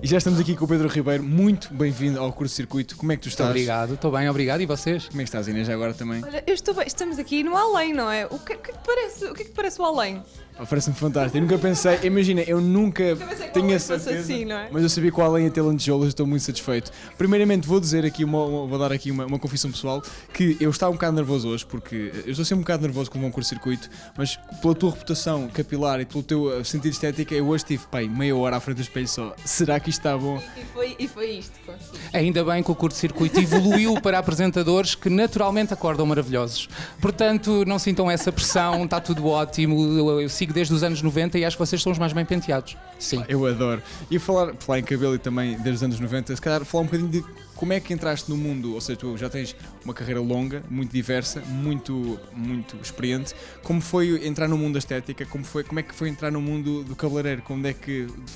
E já estamos aqui com o Pedro Ribeiro. Muito bem-vindo ao Curto Circuito. Como é que tu estás? Obrigado, estou bem, obrigado. E vocês? Como é que estás, Inês, já agora também? Olha, eu estou bem, estamos aqui no além, não é? O que é que parece o além? Parece-me fantástico. Eu nunca pensei, imagina, eu nunca tinha certeza, assim, não é? mas eu sabia que o além ia ter lantejoulas, estou muito satisfeito. Primeiramente vou dizer aqui, vou dar aqui uma confissão pessoal, que eu estava um bocado nervoso hoje, porque eu estou sempre um bocado nervoso quando vou a um curso circuito, mas pela tua reputação capilar e pelo teu sentido estética, eu hoje tive, meia hora à frente do espelho só. Será que isto está bom? E foi isto, consigo. Ainda bem que o curto-circuito evoluiu para apresentadores que naturalmente acordam maravilhosos. Portanto, não sintam essa pressão, está tudo ótimo. Eu sigo desde os anos 90 e acho que vocês são os mais bem penteados. Sim. Eu adoro. E falar em cabelo e também desde os anos 90, se calhar falar um bocadinho de como é que entraste no mundo, ou seja, tu já tens uma carreira longa, muito diversa, muito experiente. Como foi entrar no mundo da estética? Como é que foi entrar no mundo do cabeleireiro?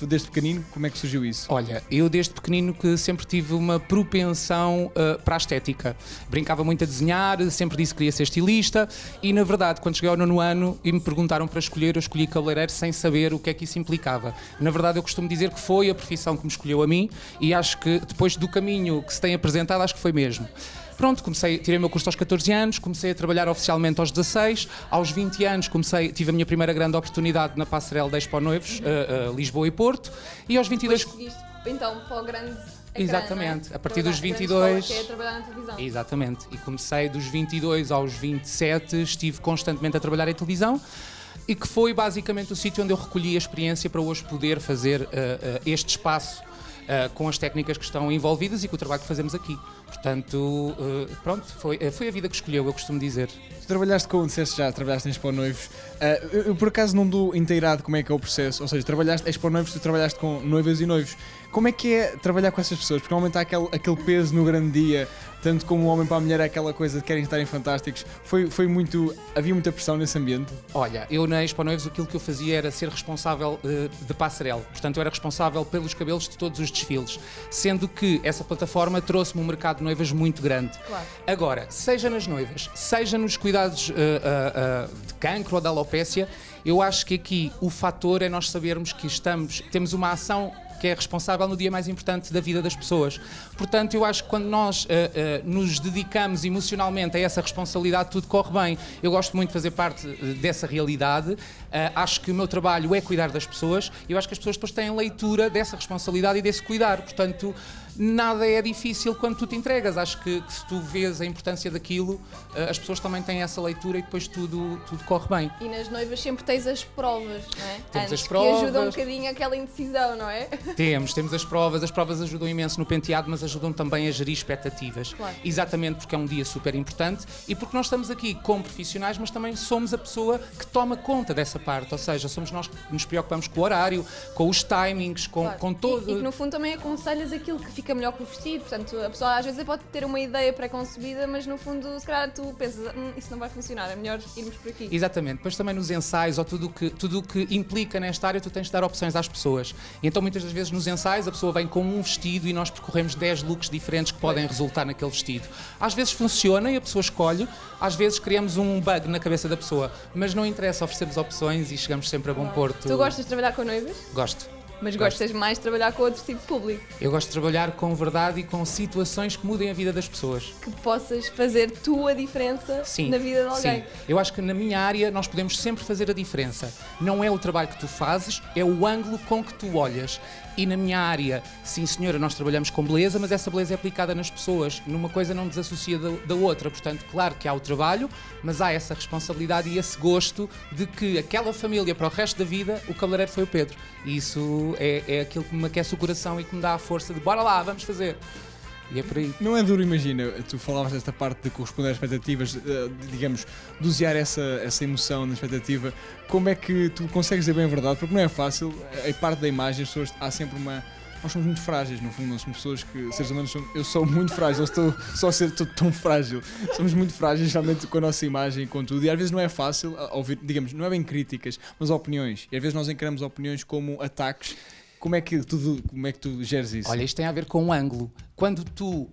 Desde pequenino, como é que surgiu isso? Olha, eu desde pequenino que sempre tive uma propensão para a estética. Brincava muito a desenhar, sempre disse que queria ser estilista e, na verdade, quando cheguei ao 9º ano e me perguntaram para escolher, eu escolhi cabeleireiro sem saber o que é que isso implicava. Na verdade, eu costumo dizer que foi a profissão que me escolheu a mim e acho que depois do caminho que se tem apresentado, acho que foi mesmo. Pronto, tirei o meu curso aos 14 anos, comecei a trabalhar oficialmente aos 16, aos 20 anos tive a minha primeira grande oportunidade na passarela da Expo Noivos, Lisboa e Porto, e aos 22... Depois seguiste, então, para o grande ecrã, exatamente, não é? a partir dos 22... Que é trabalhar na televisão. Exatamente, e comecei dos 22 aos 27, estive constantemente a trabalhar em televisão, e que foi basicamente o sítio onde eu recolhi a experiência para hoje poder fazer este espaço com as técnicas que estão envolvidas e com o trabalho que fazemos aqui. Portanto, pronto, foi a vida que escolheu, eu costumo dizer. Tu trabalhaste disseste já, trabalhaste em Expo Noivos. Eu por acaso não dou inteirado como é que é o processo, ou seja, trabalhaste em Expo Noivos, tu trabalhaste com noivas e noivos. Como é que é trabalhar com essas pessoas? Porque normalmente há aquele peso no grande dia, tanto como o homem para a mulher é aquela coisa de querem estarem fantásticos. Havia muita pressão nesse ambiente? Olha, eu na Expo Noivos aquilo que eu fazia era ser responsável de passarela, portanto eu era responsável pelos cabelos de todos os desfiles, sendo que essa plataforma trouxe-me um mercado de noivas muito grande. Claro. Agora, seja nas noivas, seja nos cuidados de cancro ou de alopécia, eu acho que aqui o fator é nós sabermos que temos uma ação que é responsável no dia mais importante da vida das pessoas. Portanto, eu acho que quando nós nos dedicamos emocionalmente a essa responsabilidade, tudo corre bem. Eu gosto muito de fazer parte dessa realidade. Acho que o meu trabalho é cuidar das pessoas e eu acho que as pessoas depois têm leitura dessa responsabilidade e desse cuidar. Portanto, nada é difícil quando tu te entregas. Acho que se tu vês a importância daquilo, as pessoas também têm essa leitura e depois tudo corre bem. E nas noivas sempre tens as provas, não é? Temos Antes, as provas. que ajudam um bocadinho aquela indecisão, não é? Temos as provas ajudam imenso no penteado, mas ajudam também a gerir expectativas. Claro. Exatamente porque é um dia super importante e porque nós estamos aqui como profissionais, mas também somos a pessoa que toma conta dessa parte, ou seja, somos nós que nos preocupamos com o horário, com os timings, Claro. com todo... E que no fundo também aconselhas aquilo que fica melhor com o vestido, portanto a pessoa às vezes pode ter uma ideia pré-concebida, mas no fundo se calhar tu pensas, isso não vai funcionar, é melhor irmos por aqui. Exatamente, depois também nos ensaios ou tudo o que implica nesta área, tu tens de dar opções às pessoas. E então muitas das vezes nos ensaios a pessoa vem com um vestido e nós percorremos 10 looks diferentes que podem resultar naquele vestido. Às vezes funciona e a pessoa escolhe, às vezes criamos um bug na cabeça da pessoa, mas não interessa, oferecemos opções e chegamos sempre a bom porto. Tu gostas de trabalhar com noivas? Gosto. Mas gostas mais de trabalhar com outro tipo de público? Eu gosto de trabalhar com verdade e com situações que mudem a vida das pessoas. Que possas fazer tu a diferença na vida de alguém. Sim. Eu acho que na minha área nós podemos sempre fazer a diferença. Não é o trabalho que tu fazes, é o ângulo com que tu olhas. E na minha área, sim senhora, nós trabalhamos com beleza, mas essa beleza é aplicada nas pessoas. Numa coisa não desassocia da outra. Portanto, claro que há o trabalho, mas há essa responsabilidade e esse gosto de que aquela família, para o resto da vida, o cabeleireiro foi o Pedro. E isso é aquilo que me aquece o coração e que me dá a força de bora lá, vamos fazer. E é por aí. Não é duro, imagina, tu falavas desta parte de corresponder às expectativas, digamos, dosear essa emoção na expectativa. Como é que tu consegues dizer bem a verdade? Porque não é fácil, a parte da imagem, as pessoas, há sempre uma... Nós somos muito frágeis, no fundo, nós somos pessoas que, seres humanos, eu sou muito frágil, eu estou só a ser tão frágil. Somos muito frágeis, realmente, com a nossa imagem e com tudo. E às vezes não é fácil ouvir, digamos, não é bem críticas, mas opiniões. E às vezes nós encaramos opiniões como ataques. Como é que tu geres isso? Olha, isto tem a ver com um ângulo. Quando tu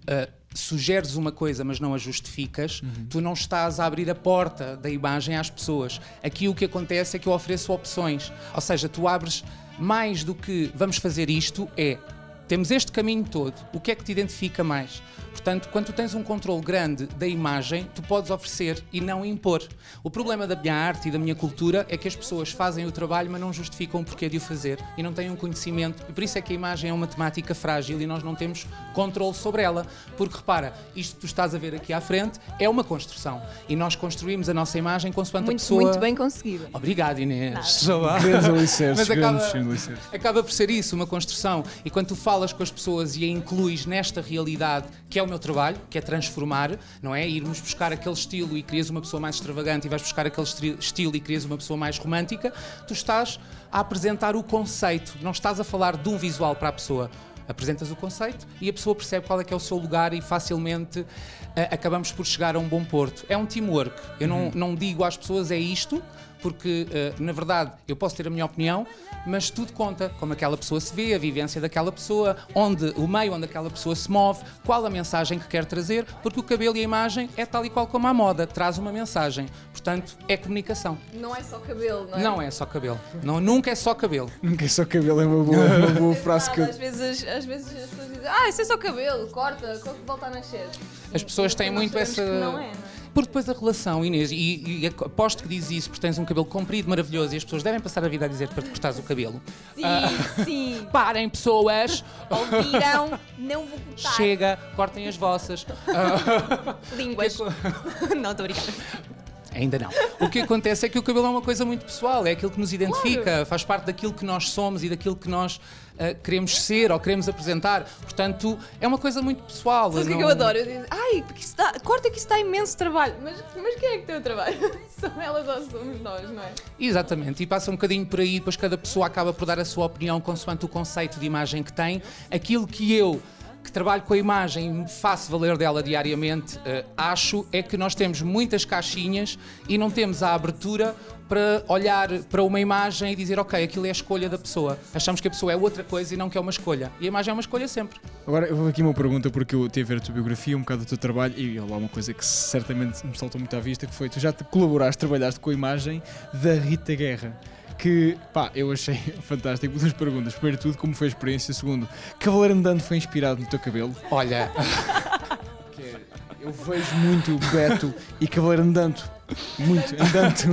sugeres uma coisa, mas não a justificas, tu não estás a abrir a porta da imagem às pessoas. Aqui o que acontece é que eu ofereço opções. Ou seja, tu abres mais do que vamos fazer isto, temos este caminho todo, o que é que te identifica mais? Portanto, quando tu tens um controle grande da imagem, tu podes oferecer e não impor. O problema da minha arte e da minha cultura é que as pessoas fazem o trabalho, mas não justificam o porquê de o fazer e não têm um conhecimento. E por isso é que a imagem é uma temática frágil e nós não temos controle sobre ela. Porque, repara, isto que tu estás a ver aqui à frente é uma construção. E nós construímos a nossa imagem consoante a pessoa... Muito bem conseguido. Obrigado, Inês. Grandes alicerces, Mas grandes alicerces. acaba por ser isso, uma construção. E quando tu falas com as pessoas e a incluís nesta realidade, que é o meu trabalho, que é transformar, não é? Irmos buscar aquele estilo e crias uma pessoa mais extravagante e vais buscar aquele estilo e crias uma pessoa mais romântica, tu estás a apresentar o conceito, não estás a falar de um visual para a pessoa. Apresentas o conceito e a pessoa percebe qual é que é o seu lugar e facilmente acabamos por chegar a um bom porto. É um teamwork. Eu não digo às pessoas é isto, porque, na verdade, eu posso ter a minha opinião, mas tudo conta, como aquela pessoa se vê, a vivência daquela pessoa, o meio onde aquela pessoa se move, qual a mensagem que quer trazer, porque o cabelo e a imagem é tal e qual como a moda, traz uma mensagem. Portanto, é comunicação. Não é só cabelo, não é? Não é só cabelo. Não, nunca é só cabelo. Nunca é só cabelo, é uma boa frase que eu... Às vezes as pessoas dizem, isso é só cabelo, corta, volta a nascer. As pessoas têm Nós muito sabemos essa... que não é, não é? Porque depois a relação, Inês, e aposto que dizes isso porque tens um cabelo comprido, maravilhoso, e as pessoas devem passar a vida a dizer para te cortares o cabelo. Sim. Parem, pessoas! Ouviram, não vou cortar. Chega, cortem as vossas. Línguas. Não, estou brincando. Ainda não. O que acontece é que o cabelo é uma coisa muito pessoal, é aquilo que nos identifica, claro. Faz parte daquilo que nós somos e daquilo que nós queremos ser ou queremos apresentar. Portanto, é uma coisa muito pessoal. Sabe o que eu adoro? Eu digo, corta que isso dá imenso trabalho. Mas quem é que tem o trabalho? São elas ou somos nós, não é? Exatamente, e passa um bocadinho por aí, depois cada pessoa acaba por dar a sua opinião consoante o conceito de imagem que tem. Aquilo que eu, que trabalho com a imagem e me faço valer dela diariamente, acho é que nós temos muitas caixinhas e não temos a abertura para olhar para uma imagem e dizer, ok, aquilo é a escolha da pessoa. Achamos que a pessoa é outra coisa e não que é uma escolha. E a imagem é uma escolha sempre. Agora, eu vou aqui uma pergunta, porque eu tive a ver a tua biografia, um bocado do teu trabalho, e lá uma coisa que certamente me saltou muito à vista, que foi, tu já colaboraste, trabalhaste com a imagem da Rita Guerra. Que, eu achei fantástico. Duas perguntas. Primeiro de tudo, como foi a experiência? Segundo, Cavaleiro Andante foi inspirado no teu cabelo? Olha... Eu vejo muito Beto e Cavaleiro Andante. Muito, andante.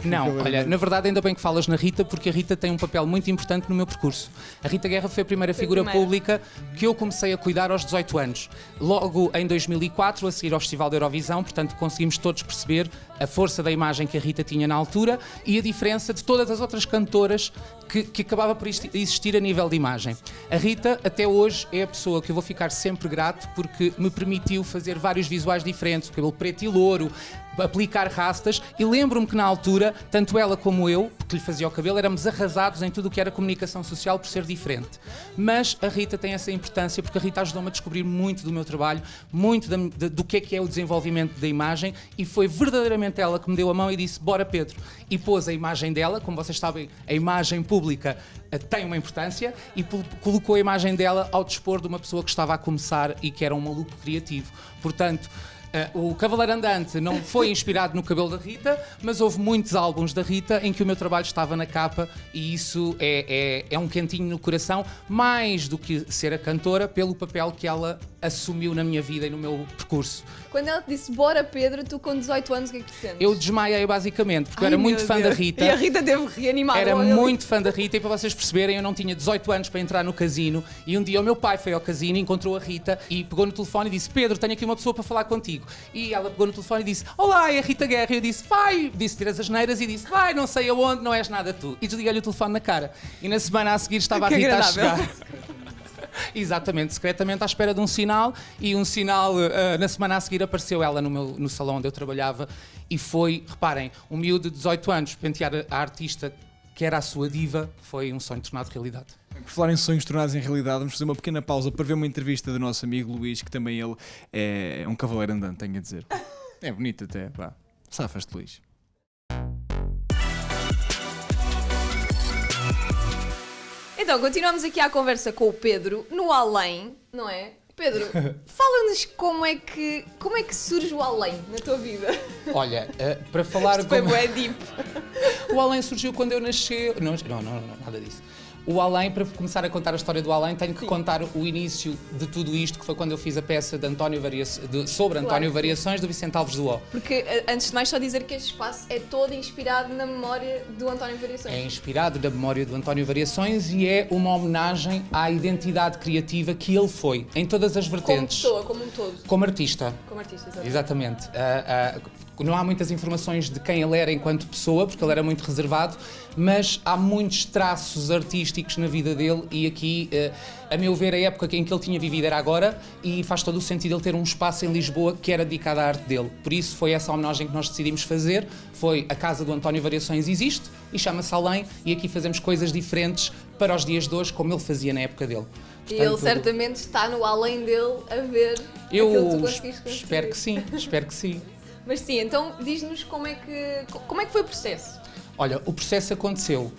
Não, olha, na verdade ainda bem que falas na Rita, porque a Rita tem um papel muito importante no meu percurso. A Rita Guerra foi a primeira figura pública que eu comecei a cuidar aos 18 anos. Logo em 2004, a seguir ao Festival da Eurovisão, portanto conseguimos todos perceber a força da imagem que a Rita tinha na altura e a diferença de todas as outras cantoras que acabava por existir a nível de imagem. A Rita, até hoje, é a pessoa que eu vou ficar sempre grato porque me permitiu fazer vários visuais diferentes, o cabelo preto e louro, aplicar rastas, e lembro-me que na altura, tanto ela como eu, que lhe fazia o cabelo, éramos arrasados em tudo o que era comunicação social por ser diferente. Mas a Rita tem essa importância porque a Rita ajudou-me a descobrir muito do meu trabalho, muito do que é o desenvolvimento da imagem, e foi verdadeiramente ela que me deu a mão e disse, bora Pedro, e pôs a imagem dela, como vocês sabem, a imagem pública tem uma importância, e colocou a imagem dela ao dispor de uma pessoa que estava a começar e que era um maluco criativo. Portanto, o Cavaleiro Andante não foi inspirado no cabelo da Rita, mas houve muitos álbuns da Rita em que o meu trabalho estava na capa, e isso é um quentinho no coração, mais do que ser a cantora, pelo papel que ela assumiu na minha vida e no meu percurso. Quando ela te disse, bora Pedro, tu com 18 anos, o que é que tu sentes? Eu desmaiei basicamente, porque eu era muito fã da Rita. E a Rita teve reanimado. Era muito fã da Rita, e para vocês perceberem, eu não tinha 18 anos para entrar no casino, e um dia o meu pai foi ao casino, encontrou a Rita e pegou no telefone e disse, Pedro, tenho aqui uma pessoa para falar contigo. E ela pegou no telefone e disse, olá, é a Rita Guerra. E eu disse, vai, disse-lhe as asneiras e disse, vai, não sei aonde, não és nada tu. E desliguei-lhe o telefone na cara. E na semana a seguir estava a Rita a chegar. Exatamente, secretamente à espera de um sinal, e um sinal, na semana a seguir apareceu ela no salão onde eu trabalhava, e foi, reparem, um miúdo de 18 anos pentear a artista que era a sua diva, foi um sonho tornado realidade. Por falar em sonhos tornados em realidade, vamos fazer uma pequena pausa para ver uma entrevista do nosso amigo Luís, que também ele é um cavaleiro andante, tenho a dizer. É bonito até, vá. Safas-te, Luís. Então, continuamos aqui à conversa com o Pedro, no além, não é? Pedro, fala-nos como é que surge o além na tua vida. Olha, para falar... Isto foi bué deep. O Além surgiu quando eu nasci. Não, nada disso. O Além, para começar a contar a história do Além, tenho que contar o início de tudo isto, que foi quando eu fiz a peça de sobre António Variações, do Vicente Alves do O. Porque, antes de mais, só dizer que este espaço é todo inspirado na memória do António Variações. É inspirado na memória do António Variações e é uma homenagem à identidade criativa que ele foi, em todas as vertentes. Como pessoa, como um todo. Como artista. Como artista, Exatamente. Não há muitas informações de quem ele era enquanto pessoa, porque ele era muito reservado, mas há muitos traços artísticos na vida dele e aqui, a meu ver, a época em que ele tinha vivido era agora e faz todo o sentido ele ter um espaço em Lisboa que era dedicado à arte dele. Por isso foi essa homenagem que nós decidimos fazer, foi a Casa do António Variações existe e chama-se Além e aqui fazemos coisas diferentes para os dias de hoje, como ele fazia na época dele. E ele certamente está no além dele a ver aquilo que tu conseguiste construir. Espero que sim. Mas sim, então diz-nos como é que foi o processo? Olha, o processo aconteceu.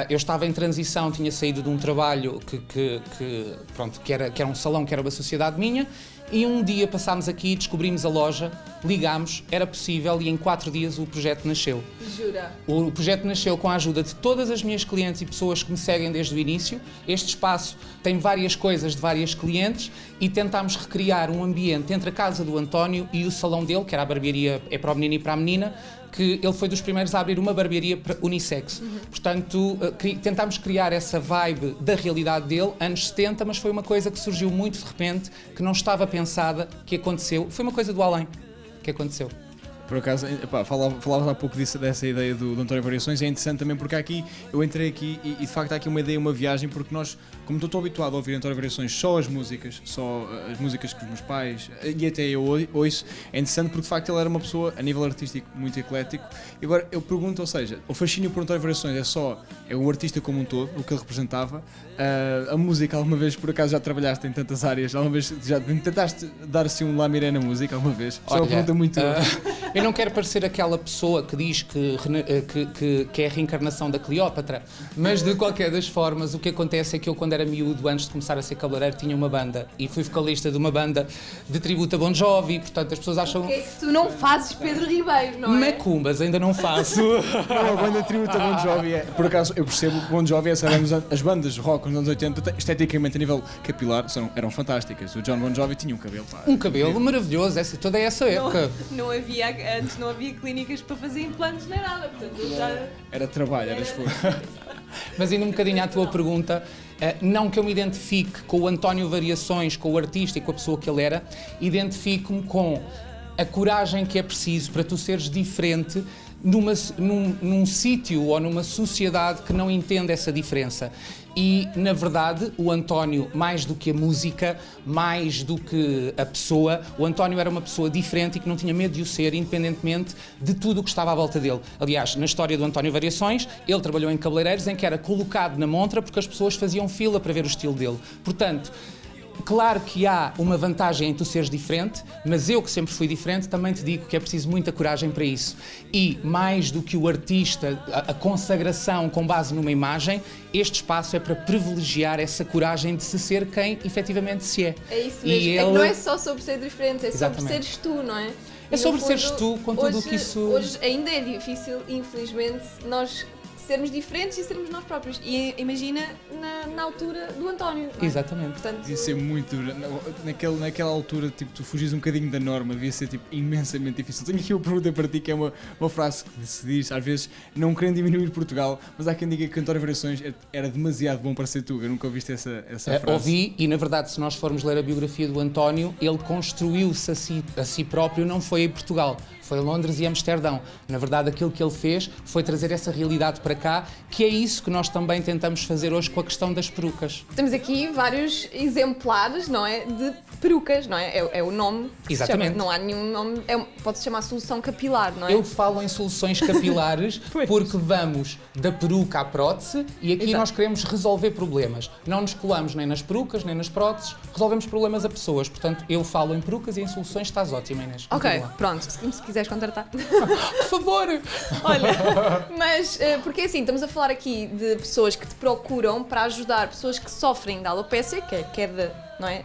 Eu estava em transição, tinha saído de um trabalho que era um salão, que era uma sociedade minha, e um dia passámos aqui, descobrimos a loja, ligámos, era possível e em 4 dias o projeto nasceu. Jura? O projeto nasceu com a ajuda de todas as minhas clientes e pessoas que me seguem desde o início. Este espaço tem várias coisas de várias clientes e tentámos recriar um ambiente entre a casa do António e o salão dele, que era a barbearia, é para o menino e para a menina, que ele foi dos primeiros a abrir uma barbearia unissex. Portanto, tentámos criar essa vibe da realidade dele, anos 70, mas foi uma coisa que surgiu muito de repente, que não estava pensada, que aconteceu. Foi uma coisa do além que aconteceu. Por acaso, falavas há pouco dessa ideia do António Variações, é interessante também porque eu entrei aqui e de facto há aqui uma ideia, uma viagem, porque nós, como estou habituado a ouvir António Variações só as músicas que os meus pais e até eu ouço, é interessante porque de facto ele era uma pessoa a nível artístico muito eclético. E agora eu pergunto, ou seja, o fascínio por António Variações é o artista como um todo, o que ele representava, a música, alguma vez por acaso já trabalhaste em tantas áreas, alguma vez já tentaste dar assim um lamiré na música alguma vez? Olha, é uma pergunta muito... Eu não quero parecer aquela pessoa que diz que é a reencarnação da Cleópatra, mas de qualquer das formas, o que acontece é que eu, quando era miúdo, antes de começar a ser cabeleireiro, tinha uma banda e fui vocalista de uma banda de tributo a Bon Jovi, portanto as pessoas acham... O que é que tu não fazes, Pedro Ribeiro, não é? Macumbas, ainda não faço. Não, a banda de tributo a Bon Jovi por acaso, eu percebo que Bon Jovi, as bandas de rock nos anos 80, esteticamente a nível capilar, eram fantásticas. O John Bon Jovi tinha um cabelo... Um cabelo maravilhoso, toda essa época. Antes não havia clínicas para fazer implantes nem nada, portanto era trabalho, era esforço. Mas indo um bocadinho à tua pergunta, não que eu me identifique com o António Variações, com o artista e com a pessoa que ele era, identifico-me com a coragem que é preciso para tu seres diferente num sítio ou numa sociedade que não entende essa diferença. E, na verdade, o António, mais do que a música, mais do que a pessoa, o António era uma pessoa diferente e que não tinha medo de o ser, independentemente de tudo o que estava à volta dele. Aliás, na história do António Variações, ele trabalhou em cabeleireiros em que era colocado na montra porque as pessoas faziam fila para ver o estilo dele. Portanto, claro que há uma vantagem em tu seres diferente, mas eu que sempre fui diferente também te digo que é preciso muita coragem para isso. E mais do que o artista, a consagração com base numa imagem, este espaço é para privilegiar essa coragem de se ser quem efetivamente se é. É isso mesmo, é que não é só sobre ser diferente, é Exatamente. Sobre seres tu, não é? É sobre seres tu, com tudo o que isso... Hoje ainda é difícil, infelizmente, nós sermos diferentes e sermos nós próprios. E imagina na altura do António. Não é? Exatamente. Portanto, devia ser muito duro. Naquela altura, tipo, tu fugis um bocadinho da norma, devia ser tipo, imensamente difícil. Tenho aqui uma pergunta para ti, que é uma frase que se diz, às vezes, não querendo diminuir Portugal, mas há quem diga que António Variações era demasiado bom para ser Tuga. Nunca ouviste essa frase? Ouvi, e na verdade, se nós formos ler a biografia do António, ele construiu-se a si próprio, não foi em Portugal. Foi Londres e Amsterdão. Na verdade, aquilo que ele fez foi trazer essa realidade para cá, que é isso que nós também tentamos fazer hoje com a questão das perucas. temos aqui vários exemplares, não é? De perucas, não é? É o nome. Exatamente. Não há nenhum nome. Pode-se chamar solução capilar, não é? Eu falo em soluções capilares porque vamos da peruca à prótese e aqui Exato. Nós queremos resolver problemas. Não nos colamos nem nas perucas, nem nas próteses, resolvemos problemas a pessoas. Portanto, eu falo em perucas e em soluções, estás ótima, Inês. Ok, pronto, se quiseres contratar. Por favor! Olha, mas porque assim, estamos a falar aqui de pessoas que te procuram para ajudar pessoas que sofrem de alopecia, que é queda, não é?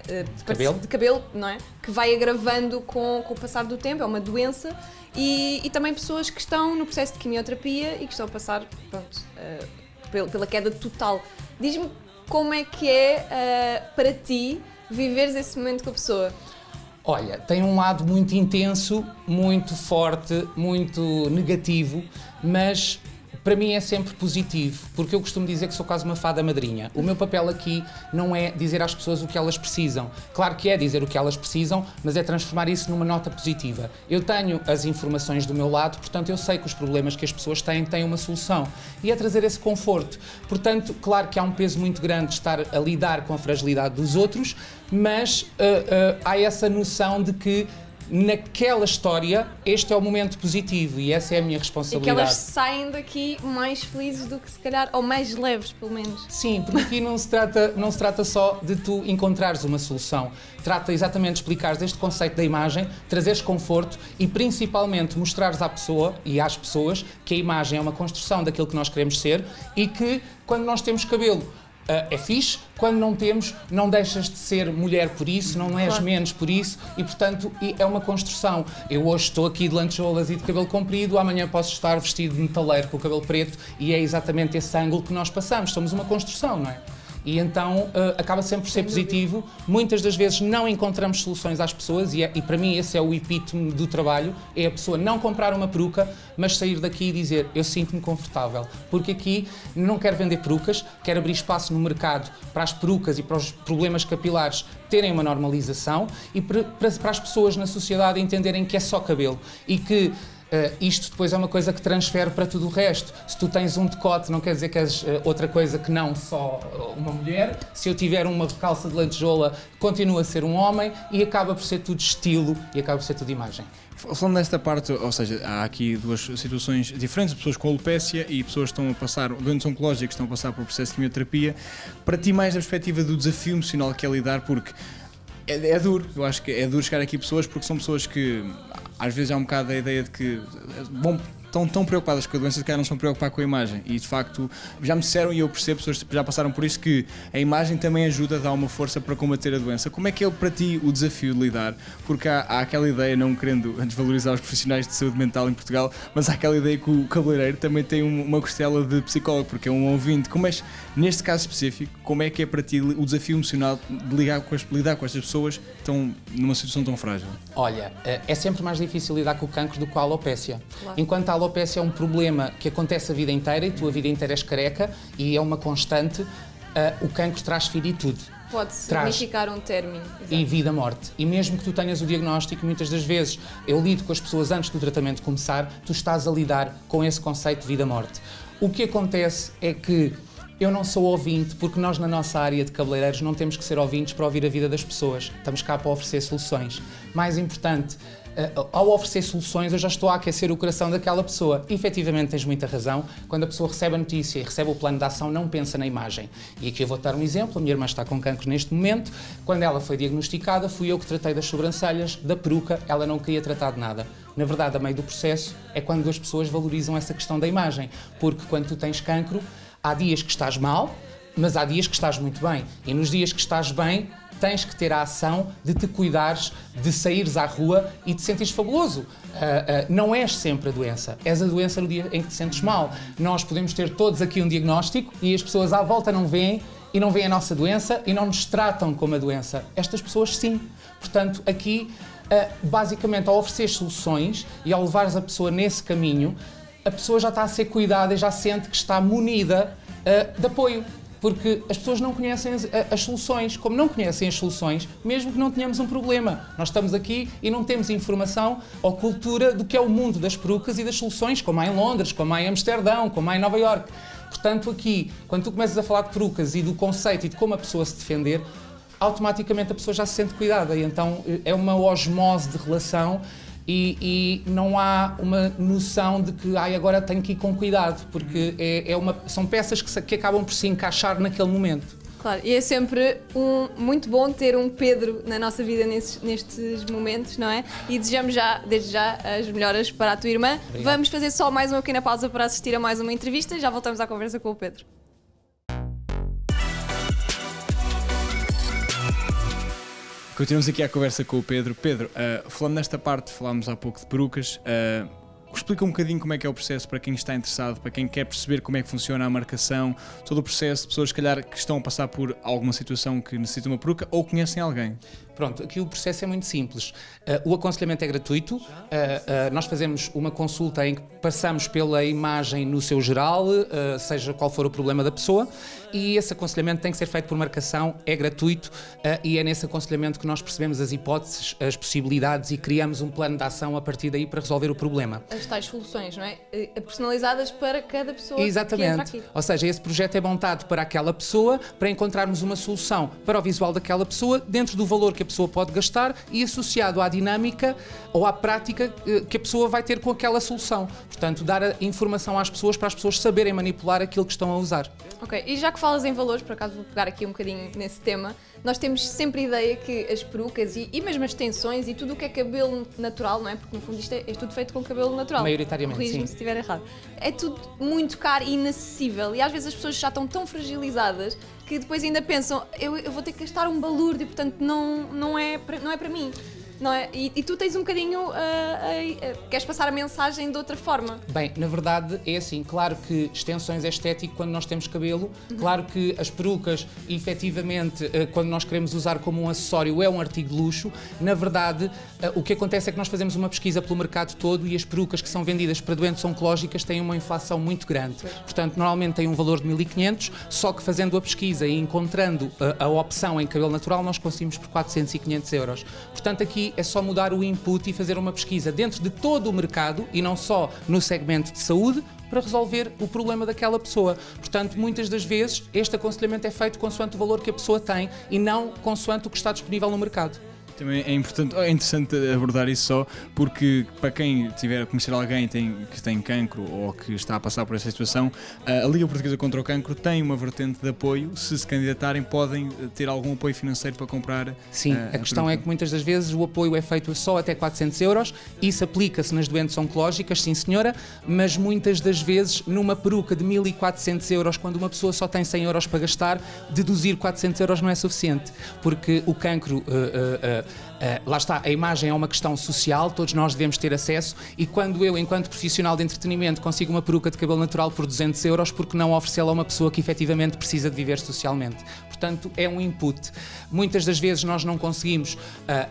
De cabelo, não é? Que vai agravando com o passar do tempo, é uma doença. E também pessoas que estão no processo de quimioterapia e que estão a passar, pronto, pela queda total. Diz-me como é que é para ti viveres esse momento com a pessoa. Olha, tem um lado muito intenso, muito forte, muito negativo, mas para mim é sempre positivo, porque eu costumo dizer que sou quase uma fada madrinha. O meu papel aqui não é dizer às pessoas o que elas precisam. Claro que é dizer o que elas precisam, mas é transformar isso numa nota positiva. Eu tenho as informações do meu lado, portanto eu sei que os problemas que as pessoas têm uma solução. E é trazer esse conforto. Portanto, claro que há um peso muito grande de estar a lidar com a fragilidade dos outros, mas há essa noção de que naquela história, este é o momento positivo e essa é a minha responsabilidade. E que elas saem daqui mais felizes do que se calhar, ou mais leves, pelo menos. Sim, porque aqui não se trata só de tu encontrares uma solução. Trata exatamente de explicares este conceito da imagem, trazeres conforto e principalmente mostrares à pessoa e às pessoas que a imagem é uma construção daquilo que nós queremos ser e que quando nós temos cabelo é fixe, quando não temos, não deixas de ser mulher por isso, não és menos por isso e, portanto, é uma construção. Eu hoje estou aqui de lantejoulas e de cabelo comprido, amanhã posso estar vestido de metaleiro com o cabelo preto e é exatamente esse ângulo que nós passamos. Somos uma construção, não é? E então acaba sempre por ser positivo. Muitas das vezes não encontramos soluções às pessoas e para mim esse é o epítome do trabalho, é a pessoa não comprar uma peruca, mas sair daqui e dizer eu sinto-me confortável, porque aqui não quero vender perucas, quero abrir espaço no mercado para as perucas e para os problemas capilares terem uma normalização e para as pessoas na sociedade entenderem que é só cabelo e que isto depois é uma coisa que transfere para tudo o resto. Se tu tens um decote, não quer dizer que és outra coisa que não só uma mulher. Se eu tiver uma calça de lantejola, continua a ser um homem e acaba por ser tudo estilo e acaba por ser tudo imagem. Falando nesta parte, ou seja, há aqui duas situações diferentes, pessoas com alopecia e pessoas que estão a passar, doentes oncológicos que estão a passar por processo de quimioterapia. Para ti, mais da perspectiva do desafio emocional que é lidar, porque é duro, eu acho que é duro chegar aqui pessoas porque são pessoas que às vezes há um bocado a ideia de que estão tão preocupadas com a doença que não estão preocupadas com a imagem e de facto já me disseram e eu percebo, pessoas que já passaram por isso, que a imagem também ajuda a dar uma força para combater a doença. Como é que é para ti o desafio de lidar? Porque há aquela ideia, não querendo desvalorizar os profissionais de saúde mental em Portugal, mas há aquela ideia que o cabeleireiro também tem uma costela de psicólogo porque é um ouvinte. Neste caso específico, como é que é para ti o desafio emocional de lidar com estas pessoas que estão numa situação tão frágil? Olha, é sempre mais difícil lidar com o cancro do que com a alopecia. Claro. Enquanto a alopecia é um problema que acontece a vida inteira e tu a vida inteira és careca e é uma constante, o cancro traz finitude. Pode significar um término. E vida-morte. E mesmo que tu tenhas o diagnóstico, muitas das vezes eu lido com as pessoas antes do tratamento começar, tu estás a lidar com esse conceito de vida-morte. O que acontece é que eu não sou ouvinte, porque nós na nossa área de cabeleireiros não temos que ser ouvintes para ouvir a vida das pessoas. Estamos cá para oferecer soluções. Mais importante, ao oferecer soluções eu já estou a aquecer o coração daquela pessoa. E, efetivamente tens muita razão, quando a pessoa recebe a notícia e recebe o plano de ação não pensa na imagem. E aqui eu vou dar um exemplo, a minha irmã está com cancro neste momento, quando ela foi diagnosticada fui eu que tratei das sobrancelhas, da peruca, ela não queria tratar de nada. Na verdade, a meio do processo é quando as pessoas valorizam essa questão da imagem, porque quando tu tens cancro, há dias que estás mal, mas há dias que estás muito bem. E nos dias que estás bem, tens que ter a ação de te cuidares, de saíres à rua e te sentires fabuloso. Não és sempre a doença, és a doença no dia em que te sentes mal. Nós podemos ter todos aqui um diagnóstico e as pessoas à volta não veem e não veem a nossa doença e não nos tratam como a doença. Estas pessoas sim. Portanto, aqui, basicamente, ao oferecer soluções e ao levares a pessoa nesse caminho, a pessoa já está a ser cuidada e já sente que está munida de apoio. Porque as pessoas não conhecem as soluções. Como não conhecem as soluções, mesmo que não tenhamos um problema. Nós estamos aqui e não temos informação ou cultura do que é o mundo das perucas e das soluções, como há em Londres, como há em Amsterdão, como há em Nova Iorque. Portanto, aqui, quando tu começas a falar de perucas e do conceito e de como a pessoa se defender, automaticamente a pessoa já se sente cuidada. E então é uma osmose de relação. E não há uma noção de que agora tenho que ir com cuidado, porque são peças que acabam por se encaixar naquele momento. Claro, e é sempre muito bom ter um Pedro na nossa vida nestes momentos, não é? E desejamos desde já, as melhoras para a tua irmã. Obrigado. Vamos fazer só mais uma pequena pausa para assistir a mais uma entrevista e já voltamos à conversa com o Pedro. Continuamos aqui à conversa com o Pedro. Pedro, falando nesta parte, falámos há pouco de perucas. Explica um bocadinho como é que é o processo para quem está interessado, para quem quer perceber como é que funciona a marcação, todo o processo, pessoas, se calhar, que estão a passar por alguma situação que necessitam uma peruca ou conhecem alguém. Pronto, aqui o processo é muito simples. O aconselhamento é gratuito. Nós fazemos uma consulta em que passamos pela imagem no seu geral, seja qual for o problema da pessoa, e esse aconselhamento tem que ser feito por marcação, é gratuito, e é nesse aconselhamento que nós percebemos as hipóteses, as possibilidades e criamos um plano de ação a partir daí para resolver o problema. As tais soluções, não é? Personalizadas para cada pessoa Exatamente. que entra aqui. Ou seja, esse projeto é montado para aquela pessoa, para encontrarmos uma solução para o visual daquela pessoa, dentro do valor que a pessoa pode gastar e associado à dinâmica ou à prática que a pessoa vai ter com aquela solução. Portanto, dar a informação às pessoas para as pessoas saberem manipular aquilo que estão a usar. Ok, e já que falas em valores, por acaso vou pegar aqui um bocadinho nesse tema, nós temos sempre a ideia que as perucas e mesmo as extensões e tudo o que é cabelo natural, não é? Porque no fundo isto é tudo feito com cabelo natural. Maioritariamente, corrige-me sim. se estiver errado. É tudo muito caro e inacessível e às vezes as pessoas já estão tão fragilizadas que depois ainda pensam, eu vou ter que gastar um balúrdio, portanto não é para mim. Não é? E tu tens um bocadinho, queres passar a mensagem de outra forma? Bem, na verdade é assim, claro que extensões é estético quando nós temos cabelo, claro que as perucas, efetivamente, quando nós queremos usar como um acessório, é um artigo de luxo. Na verdade, o que acontece é que nós fazemos uma pesquisa pelo mercado todo e as perucas que são vendidas para doentes oncológicas têm uma inflação muito grande. Portanto, normalmente têm um valor de 1.500, só que fazendo a pesquisa e encontrando a opção em cabelo natural, nós conseguimos por 400 e 500 euros. Portanto, aqui é só mudar o input e fazer uma pesquisa dentro de todo o mercado e não só no segmento de saúde para resolver o problema daquela pessoa. Portanto, muitas das vezes este aconselhamento é feito consoante o valor que a pessoa tem e não consoante o que está disponível no mercado. Também é interessante abordar isso só porque para quem tiver a conhecer alguém que tem cancro ou que está a passar por essa situação, a Liga Portuguesa contra o Cancro tem uma vertente de apoio. Se candidatarem podem ter algum apoio financeiro para comprar. Sim, a questão é que muitas das vezes o apoio é feito só até 400 euros. Isso aplica-se nas doentes oncológicas, sim senhora, mas muitas das vezes numa peruca de 1.400 euros, quando uma pessoa só tem 100 euros para gastar, deduzir 400 euros não é suficiente, porque o cancro... lá está, a imagem é uma questão social, todos nós devemos ter acesso e quando eu, enquanto profissional de entretenimento, consigo uma peruca de cabelo natural por 200 euros, porque não oferecê-la a uma pessoa que efetivamente precisa de viver socialmente? Portanto, é um input. Muitas das vezes nós não conseguimos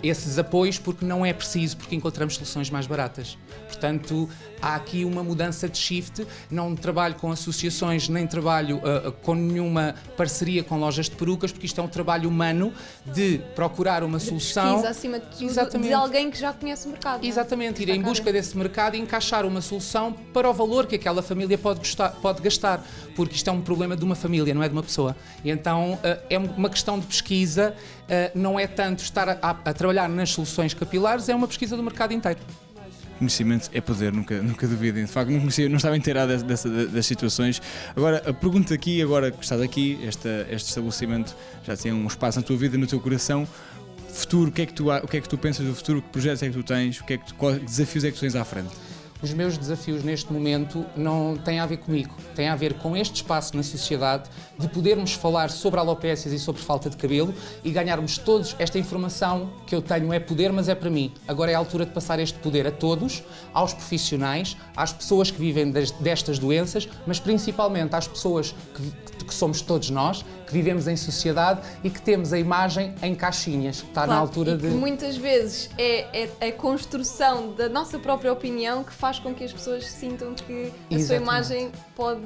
esses apoios porque não é preciso, porque encontramos soluções mais baratas. Portanto, há aqui uma mudança de shift. Não trabalho com associações, nem trabalho com nenhuma parceria com lojas de perucas, porque isto é um trabalho humano de procurar uma solução. Pesquisa, acima de tudo, Exatamente. de alguém que já conhece o mercado. Exatamente, ir em busca desse mercado e encaixar uma solução para o valor que aquela família pode gastar, porque isto é um problema de uma família, não é de uma pessoa. E então é uma questão de pesquisa, não é tanto estar a trabalhar nas soluções capilares, é uma pesquisa do mercado inteiro. Conhecimento é poder, nunca duvidem. De facto, não estava inteirado das situações. Agora, a pergunta aqui, agora que estás aqui, este estabelecimento já tem um espaço na tua vida, no teu coração. Futuro, o que é que tu pensas do futuro? Que projetos é que tu tens? Que desafios é que tu tens à frente? Os meus desafios neste momento não têm a ver comigo, têm a ver com este espaço na sociedade de podermos falar sobre alopécias e sobre falta de cabelo e ganharmos todos esta informação que eu tenho é poder, mas é para mim. Agora é a altura de passar este poder a todos, aos profissionais, às pessoas que vivem destas doenças, mas principalmente às pessoas que somos todos nós, que vivemos em sociedade e que temos a imagem em caixinhas. Está na altura de... Muitas vezes é a construção da nossa própria opinião que faz com que as pessoas sintam que a sua imagem pode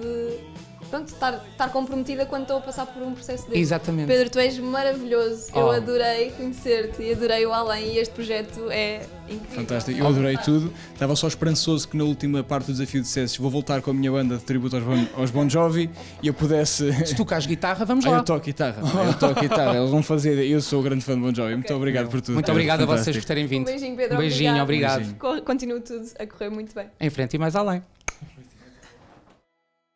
estar comprometida quando estão a passar por um processo desse. Exatamente. Pedro, tu és maravilhoso. Eu adorei conhecer-te e adorei o Além e este projeto é incrível. Fantástico, eu adorei tudo. Estava só esperançoso que na última parte do desafio dissesses vou voltar com a minha banda de tributo aos Bon Jovi e eu pudesse... Se tocares guitarra, vamos lá. Eu toco guitarra, eles vão fazer, eu sou o grande fã de Bon Jovi. Muito obrigado por tudo. Muito obrigado a vocês por terem vindo. Um beijinho, Pedro. Um beijinho, obrigado. Continua tudo a correr muito bem. Em frente e mais além.